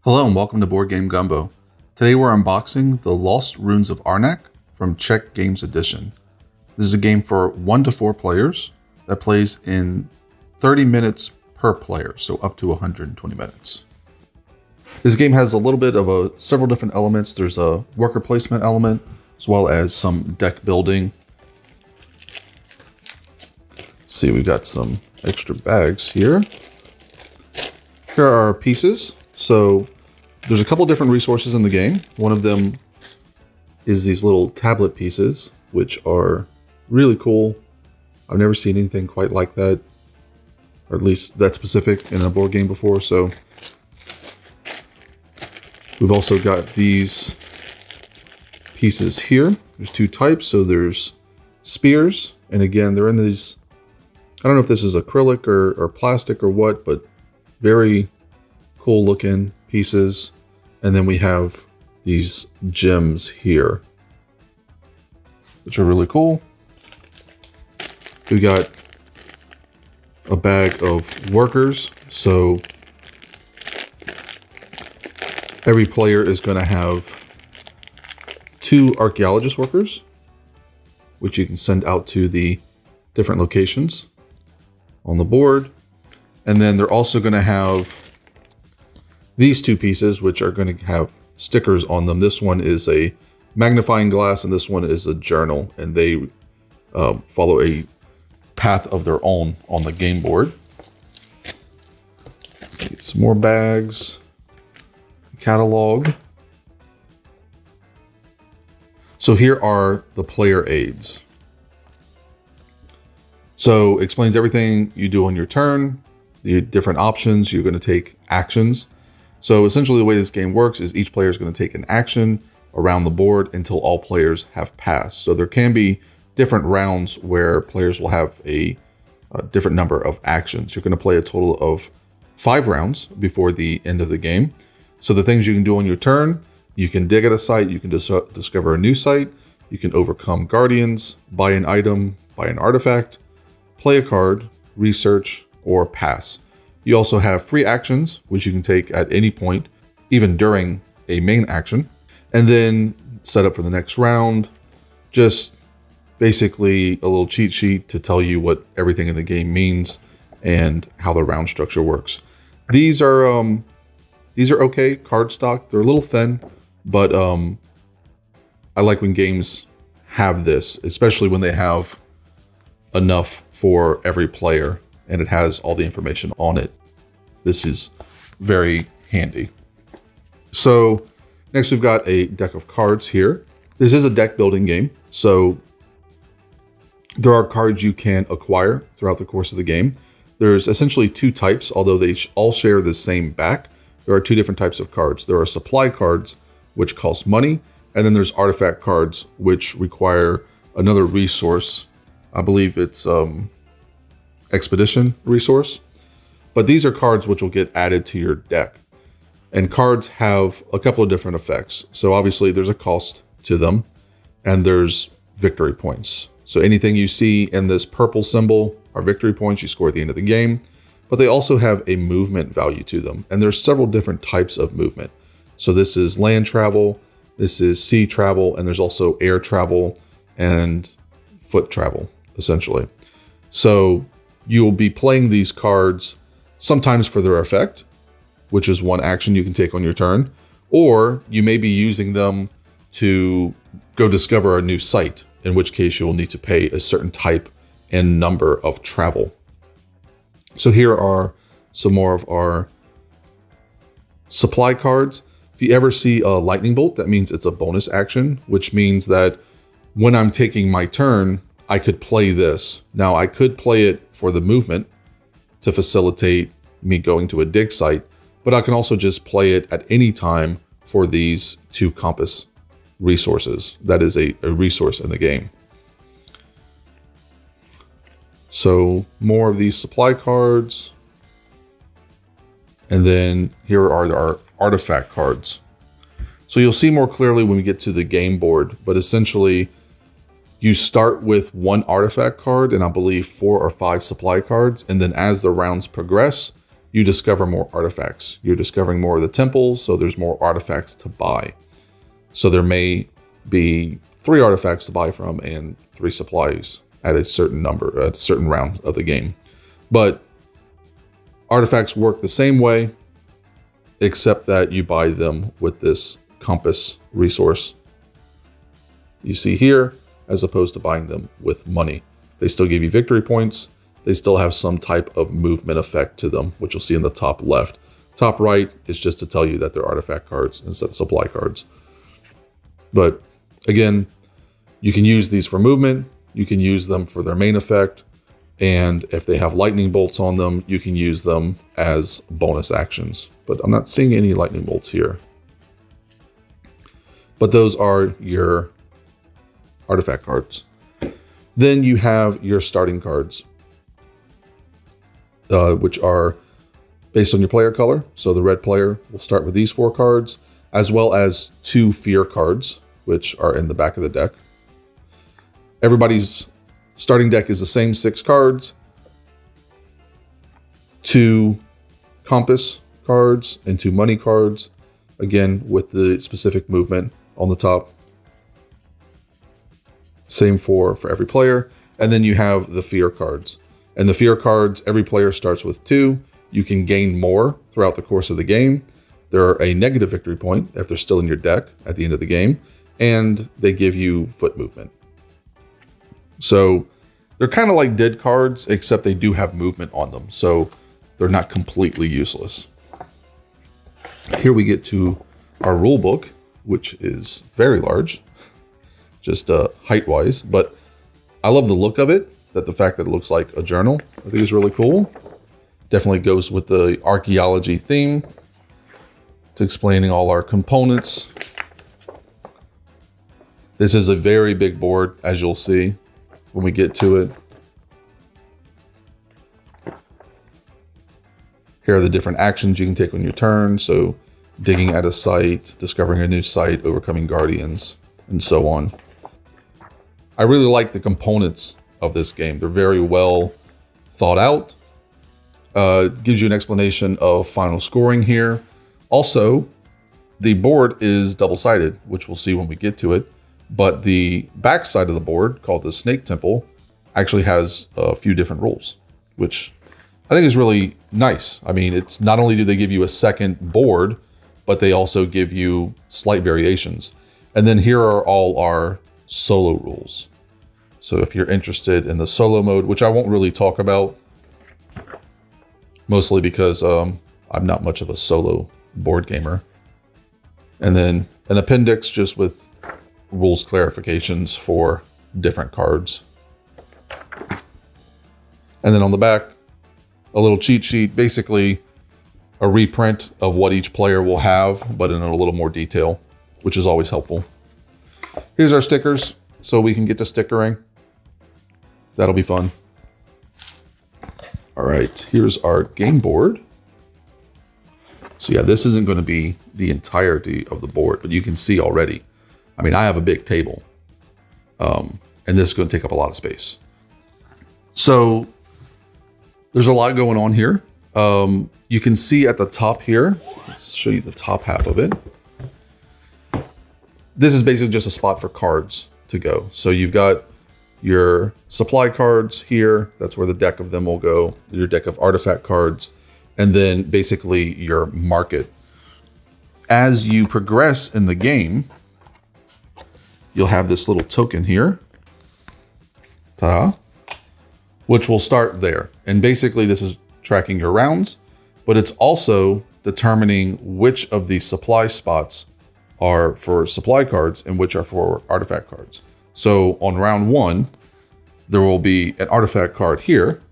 Hello and welcome to Board Game Gumbo. Today we're unboxing the Lost Ruins of Arnak from Czech Games Edition. This is a game for 1 to 4 players that plays in 30 minutes per player, so up to 120 minutes. This game has a little bit of several different elements. There's a worker placement element, as well as some deck building. Let's see, we've got some extra bags here. Here are our pieces. So there's a couple different resources in the game. One of them is these little tablet pieces, which are really cool. I've never seen anything quite like that, or at least that specific in a board game before. So we've also got these pieces here. There's 2 types. So there's spears, and again, they're in these, I don't know if this is acrylic or plastic or what, but very cool looking pieces. And then we have these gems here, which are really cool. We got a bag of workers. So every player is going to have 2 archaeologist workers, which you can send out to the different locations on the board. And then they're also going to have these 2 pieces, which are going to have stickers on them. This one is a magnifying glass, and this one is a journal, and they follow a path of their own on the game board. Let's see, some more bags, catalog. So here are the player aids. So it explains everything you do on your turn, the different options. You're going to take actions. So essentially the way this game works is each player is going to take an action around the board until all players have passed. So there can be different rounds where players will have a different number of actions. You're going to play a total of 5 rounds before the end of the game. So the things you can do on your turn: you can dig at a site, you can discover a new site, you can overcome guardians, buy an item, buy an artifact, play a card, research, or pass. You also have free actions, which you can take at any point, even during a main action, and then set up for the next round. Just basically a little cheat sheet to tell you what everything in the game means and how the round structure works. These are okay card stock. They're a little thin, but I like when games have this, especially when they have enough for every player and it has all the information on it. This is very handy. So next we've got a deck of cards here. This is a deck building game, so there are cards you can acquire throughout the course of the game. There's essentially 2 types, although they all share the same back. There are 2 different types of cards. There are supply cards, which cost money, and then there's artifact cards, which require another resource. I believe it's expedition resource. But these are cards which will get added to your deck. And cards have a couple of different effects. So obviously there's a cost to them, and there's victory points. So anything you see in this purple symbol are victory points you score at the end of the game. But they also have a movement value to them. And there's several different types of movement. So this is land travel, this is sea travel, and there's also air travel and foot travel, essentially. So you will be playing these cards sometimes for their effect, which is 1 action you can take on your turn, or you may be using them to go discover a new site, in which case you will need to pay a certain type and number of travel. So here are some more of our supply cards. If you ever see a lightning bolt, that means it's a bonus action, which means that when I'm taking my turn, I could play this. Now I could play it for the movement to facilitate me going to a dig site, but I can also just play it at any time for these 2 compass resources. That is a resource in the game. So more of these supply cards. And then here are our artifact cards. So you'll see more clearly when we get to the game board, but essentially you start with 1 artifact card and I believe 4 or 5 supply cards. And then as the rounds progress, you discover more artifacts. You're discovering more of the temples, so there's more artifacts to buy. So there may be 3 artifacts to buy from and 3 supplies at a certain number, at a certain round of the game. But artifacts work the same way, except that you buy them with this compass resource you see here, as opposed to buying them with money. They still give you victory points. They still have some type of movement effect to them, which you'll see in the top left. Top right is just to tell you that they're artifact cards instead of supply cards. But again, you can use these for movement. You can use them for their main effect. And if they have lightning bolts on them, you can use them as bonus actions. But I'm not seeing any lightning bolts here. But those are your artifact cards. Then you have your starting cards, which are based on your player color. So the red player will start with these 4 cards, as well as 2 fear cards, which are in the back of the deck. Everybody's starting deck is the same 6 cards, 2 compass cards and 2 money cards, again with the specific movement on the top. Same for every player. And then you have the fear cards. And the fear cards, every player starts with 2. You can gain more throughout the course of the game. They're a negative victory point if they're still in your deck at the end of the game. And they give you foot movement. So they're kind of like dead cards, except they do have movement on them. So they're not completely useless. Here we get to our rule book, which is very large, just height-wise. But I love the look of it, that the fact that it looks like a journal, I think is really cool. Definitely goes with the archaeology theme. It's explaining all our components. This is a very big board, as you'll see when we get to it. Here are the different actions you can take on your turn. So digging at a site, discovering a new site, overcoming guardians, and so on. I really like the components of this game. They're very well thought out. Gives you an explanation of final scoring here. Also, the board is double-sided, which we'll see when we get to it. But the back side of the board, called the Snake Temple, actually has a few different rules, which I think is really nice. I mean, it's not only do they give you a second board, but they also give you slight variations. And then here are all our solo rules. So if you're interested in the solo mode, which I won't really talk about, mostly because I'm not much of a solo board gamer. And then an appendix just with rules clarifications for different cards. And then on the back, a little cheat sheet, basically a reprint of what each player will have, but in a little more detail, which is always helpful. Here's our stickers, so we can get to stickering. That'll be fun. All right, here's our game board. So yeah, this isn't going to be the entirety of the board, but you can see already. I mean, I have a big table, and this is going to take up a lot of space. So there's a lot going on here. You can see at the top here, let's show you the top half of it. This is basically just a spot for cards to go. So you've got your supply cards here. That's where the deck of them will go. Your deck of artifact cards. And then basically your market. As you progress in the game, you'll have this little token here. Ta-da. Which will start there. And basically this is tracking your rounds, but it's also determining which of these supply spots are for supply cards and which are for artifact cards. So on round 1, there will be an artifact card here,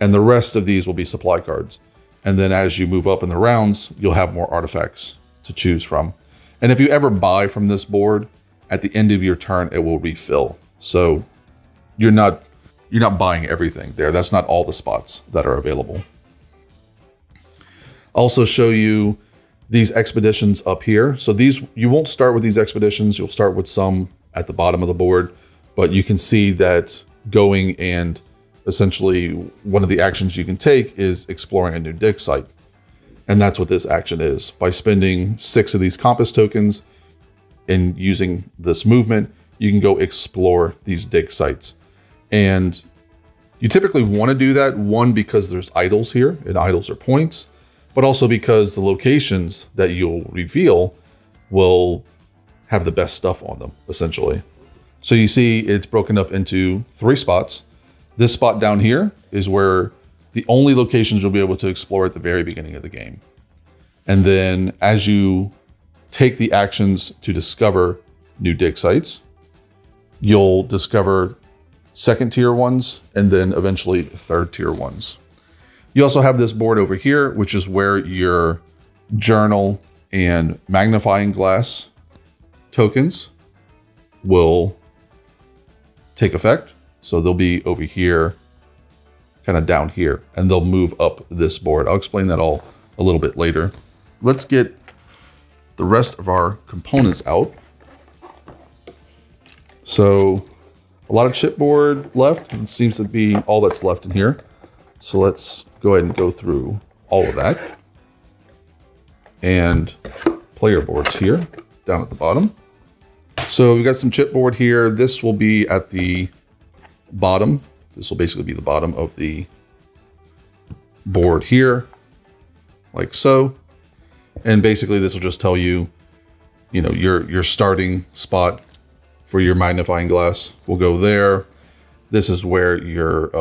and the rest of these will be supply cards. And then as you move up in the rounds, you'll have more artifacts to choose from. And if you ever buy from this board, at the end of your turn, it will refill. So you're not buying everything there. That's not all the spots that are available. Also show you these expeditions up here. So these, you won't start with these expeditions. You'll start with some at the bottom of the board, but you can see that going and essentially one of the actions you can take is exploring a new dig site. And that's what this action is. By spending 6 of these compass tokens and using this movement, you can go explore these dig sites. And you typically want to do that, one, because there's idols here, and idols are points, but also because the locations that you'll reveal will have the best stuff on them, essentially. So you see it's broken up into 3 spots. This spot down here is where the only locations you'll be able to explore at the very beginning of the game. And then as you take the actions to discover new dig sites, you'll discover 2nd tier ones and then eventually 3rd tier ones. You also have this board over here, which is where your journal and magnifying glass tokens will take effect. So they'll be over here, kind of down here, and they'll move up this board. I'll explain that all a little bit later. Let's get the rest of our components out. So a lot of chipboard left. It seems to be all that's left in here. So let's go ahead and go through all of that. And player boards here, down at the bottom. So we've got some chipboard here. This will be at the bottom. This will basically be the bottom of the board here, like so. And basically this will just tell you, you know, your starting spot for your magnifying glass will go there. This is where your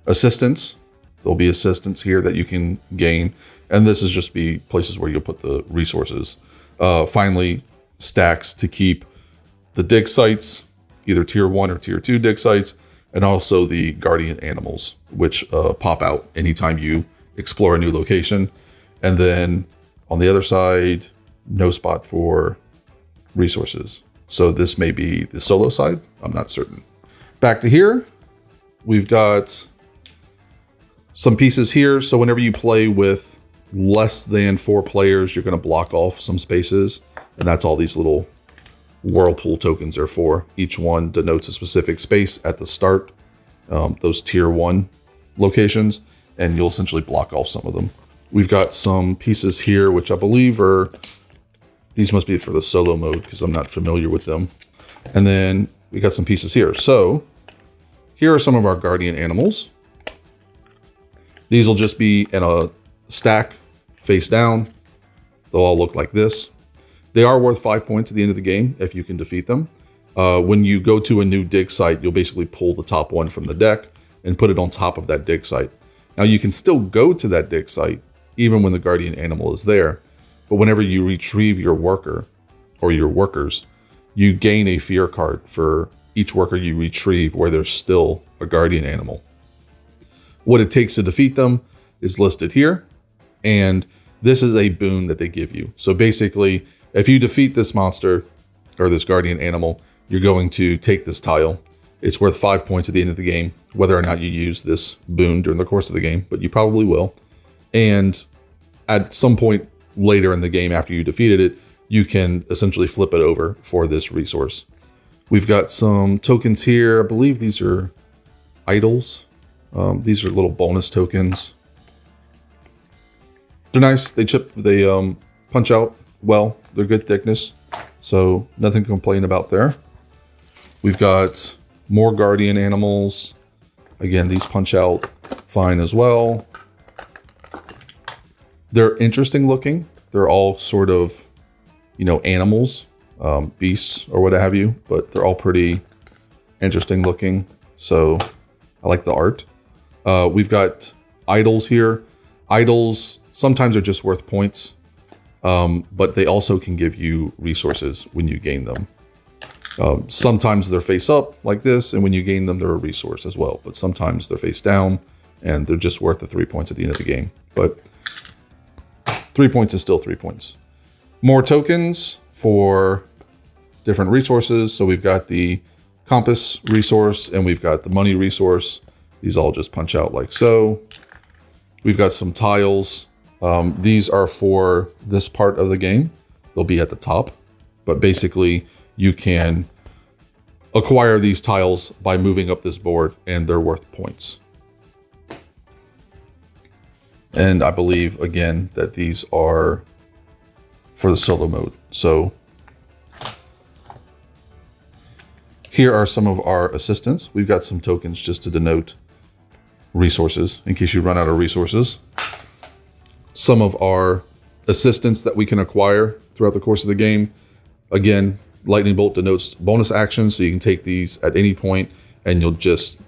assistants, there'll be assistants here that you can gain. And this is just be places where you'll put the resources. Finally, stacks to keep the dig sites, either tier 1 or tier 2 dig sites, and also the guardian animals, which pop out anytime you explore a new location. And then on the other side, no spot for resources. So this may be the solo side, I'm not certain. Back to here, we've got some pieces here. So whenever you play with less than 4 players, you're gonna block off some spaces. And that's all these little whirlpool tokens are for. Each one denotes a specific space at the start, those tier 1 locations, and you'll essentially block off some of them. We've got some pieces here, which I believe are, these must be for the solo mode because I'm not familiar with them. And then we got some pieces here. So here are some of our guardian animals. These will just be in a stack face down. They'll all look like this. They are worth 5 points at the end of the game if you can defeat them. When you go to a new dig site, you'll basically pull the top one from the deck and put it on top of that dig site. Now you can still go to that dig site even when the guardian animal is there, but whenever you retrieve your worker or your workers, you gain a fear card for each worker you retrieve where there's still a guardian animal. What it takes to defeat them is listed here, and this is a boon that they give you. So basically, if you defeat this monster or this guardian animal, you're going to take this tile. It's worth 5 points at the end of the game, whether or not you use this boon during the course of the game, but you probably will. And at some point later in the game after you defeated it, you can essentially flip it over for this resource. We've got some tokens here. I believe these are idols. These are little bonus tokens. They're nice. They punch out well. They're good thickness, so nothing to complain about there. We've got more guardian animals. Again, these punch out fine as well. They're interesting looking. They're all sort of, you know, animals, beasts or what have you, but they're all pretty interesting looking. So I like the art. We've got idols here. Idols sometimes are just worth points, but they also can give you resources when you gain them. Sometimes they're face up like this, and when you gain them, they're a resource as well. But sometimes they're face down, and they're just worth the 3 points at the end of the game. But 3 points is still 3 points. More tokens for different resources. So we've got the compass resource, and we've got the money resource. These all just punch out like so. We've got some tiles. These are for this part of the game. They'll be at the top, but basically you can acquire these tiles by moving up this board, and they're worth points. And I believe, again, that these are for the solo mode. So here are some of our assistants. We've got some tokens just to denote resources in case you run out of resources. Some of our assistants that we can acquire throughout the course of the game. Again, lightning bolt denotes bonus actions, so you can take these at any point and you'll just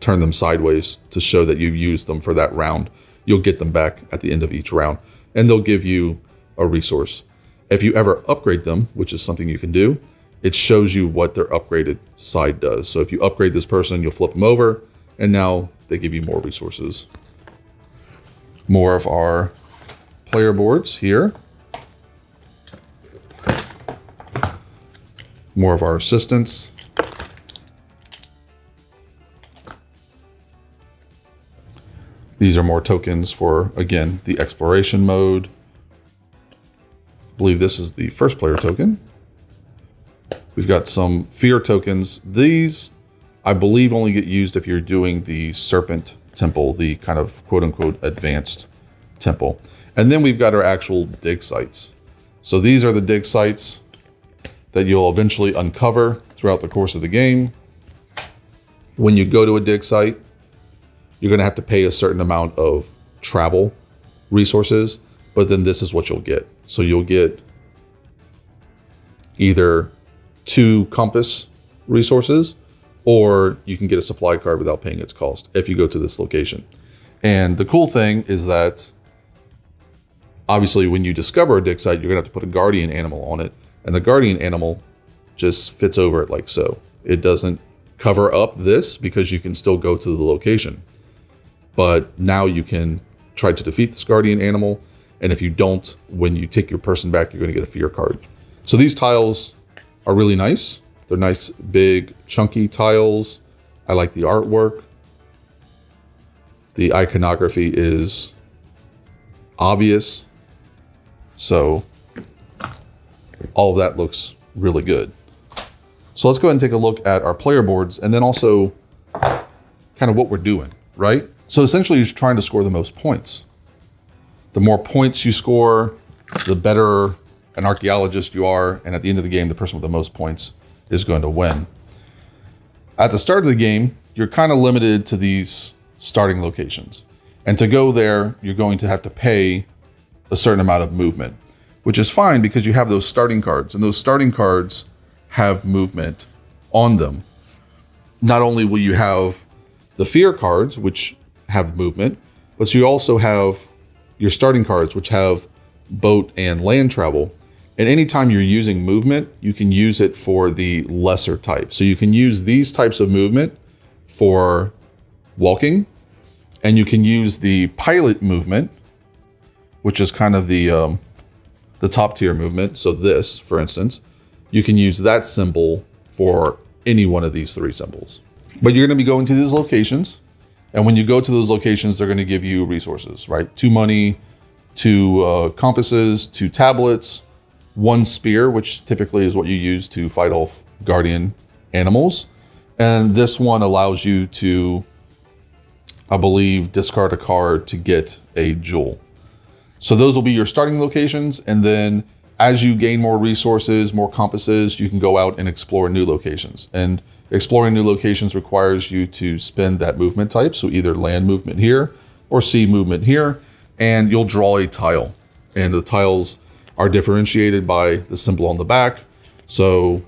turn them sideways to show that you've used them for that round. You'll get them back at the end of each round, and they'll give you a resource. If you ever upgrade them, which is something you can do, it shows you what their upgraded side does. So if you upgrade this person, you'll flip them over, and now they give you more resources. More of our player boards here. More of our assistants. These are more tokens for, again, the exploration mode. I believe this is the first player token. We've got some fear tokens. These, I believe, only get used if you're doing the serpent temple, the kind of quote-unquote advanced temple. And then we've got our actual dig sites. So these are the dig sites that you'll eventually uncover throughout the course of the game. When you go to a dig site, you're going to have to pay a certain amount of travel resources, but then this is what you'll get. So you'll get either 2 compass resources, or you can get a supply card without paying its cost if you go to this location. And the cool thing is that obviously when you discover a dig site, you're going to have to put a guardian animal on it. And the guardian animal just fits over it like so. It doesn't cover up this because you can still go to the location. But now you can try to defeat this guardian animal. And if you don't, when you take your person back, you're going to get a fear card. So these tiles are really nice. They're nice, big, chunky tiles. I like the artwork. The iconography is obvious. So all of that looks really good. So let's go ahead and take a look at our player boards and then also kind of what we're doing, right? So essentially you're trying to score the most points. The more points you score, the better an archaeologist you are. And at the end of the game, the person with the most points is going to win. At the start of the game, you're kind of limited to these starting locations. And to go there, you're going to have to pay a certain amount of movement, which is fine because you have those starting cards, and those starting cards have movement on them. Not only will you have the fear cards, which have movement, but you also have your starting cards, which have boat and land travel. And anytime you're using movement, you can use it for the lesser type. So you can use these types of movement for walking, and you can use the pilot movement, which is kind of the top tier movement. So this, for instance, you can use that symbol for any one of these 3 symbols. But you're going to be going to these locations. And when you go to those locations, they're going to give you resources, right? 2 money, 2 compasses, 2 tablets, 1 spear, which typically is what you use to fight off guardian animals. And this one allows you to, I believe, discard a card to get a jewel. So those will be your starting locations. And then as you gain more resources, more compasses, you can go out and explore new locations. And exploring new locations requires you to spend that movement type. So either land movement here or sea movement here, and you'll draw a tile. And the tiles are differentiated by the symbol on the back. So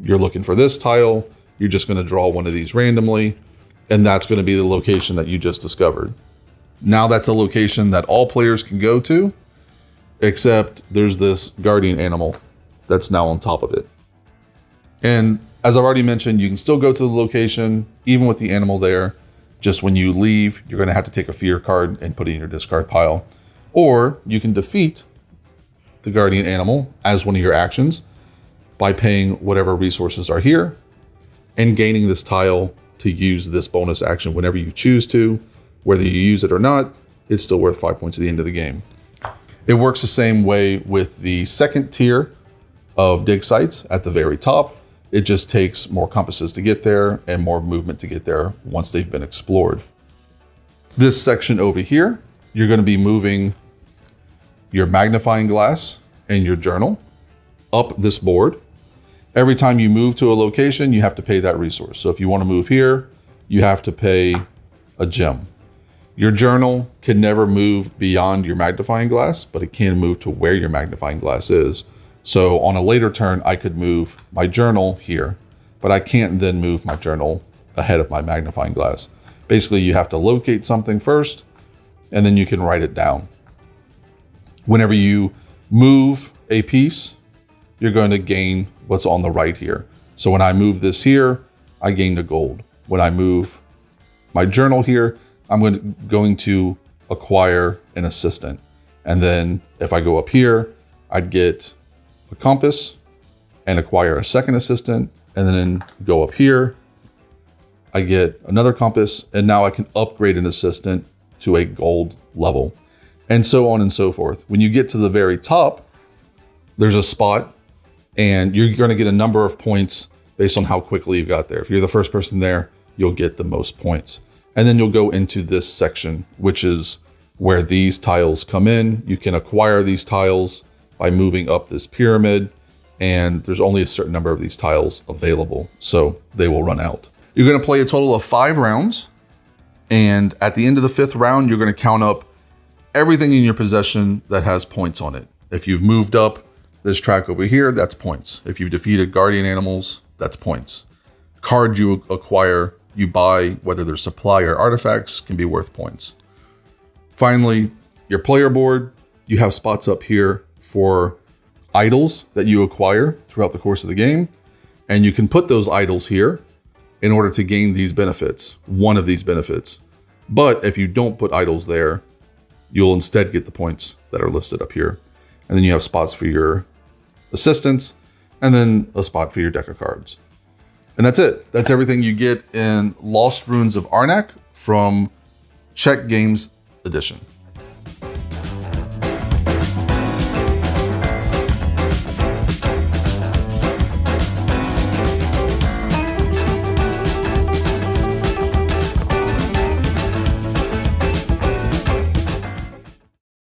you're looking for this tile, you're just going to draw one of these randomly, and that's going to be the location that you just discovered. Now that's a location that all players can go to, except there's this guardian animal that's now on top of it. And as I've already mentioned, you can still go to the location, even with the animal there. Just when you leave, you're going to have to take a fear card and put it in your discard pile. Or you can defeat the guardian animal as one of your actions by paying whatever resources are here and gaining this tile to use this bonus action whenever you choose to. Whether you use it or not, it's still worth 5 points at the end of the game. It works the same way with the second tier of dig sites at the very top. It just takes more compasses to get there and more movement to get there once they've been explored. This section over here you're going to be moving your magnifying glass and your journal up this board. Every time you move to a location, you have to pay that resource. So if you want to move here, you have to pay a gem. Your journal can never move beyond your magnifying glass, but it can move to where your magnifying glass is. So on a later turn, I could move my journal here, but I can't then move my journal ahead of my magnifying glass. Basically, you have to locate something first, and then you can write it down. Whenever you move a piece, you're going to gain what's on the right here. So when I move this here, I gain the gold. When I move my journal here, I'm going to acquire an assistant. And then if I go up here, I'd get a compass and acquire a second assistant. And then go up here, I get another compass, and now I can upgrade an assistant to a gold level, and so on and so forth. When you get to the very top, there's a spot, and you're going to get a number of points based on how quickly you got there. If you're the first person there, you'll get the most points. And then you'll go into this section, which is where these tiles come in. You can acquire these tiles by moving up this pyramid, and there's only a certain number of these tiles available, so they will run out. You're going to play a total of 5 rounds, and at the end of the 5th round, you're going to count up everything in your possession that has points on it. If you've moved up this track over here, that's points. If you've defeated guardian animals, that's points. Cards you acquire, you buy, whether they're supply or artifacts, can be worth points. Finally, your player board, you have spots up here for idols that you acquire throughout the course of the game, and you can put those idols here in order to gain these benefits, one of these benefits. But if you don't put idols there, you'll instead get the points that are listed up here. And then you have spots for your assistants, and then a spot for your deck of cards. And that's it. That's everything you get in Lost Ruins of Arnak from Czech Games Edition.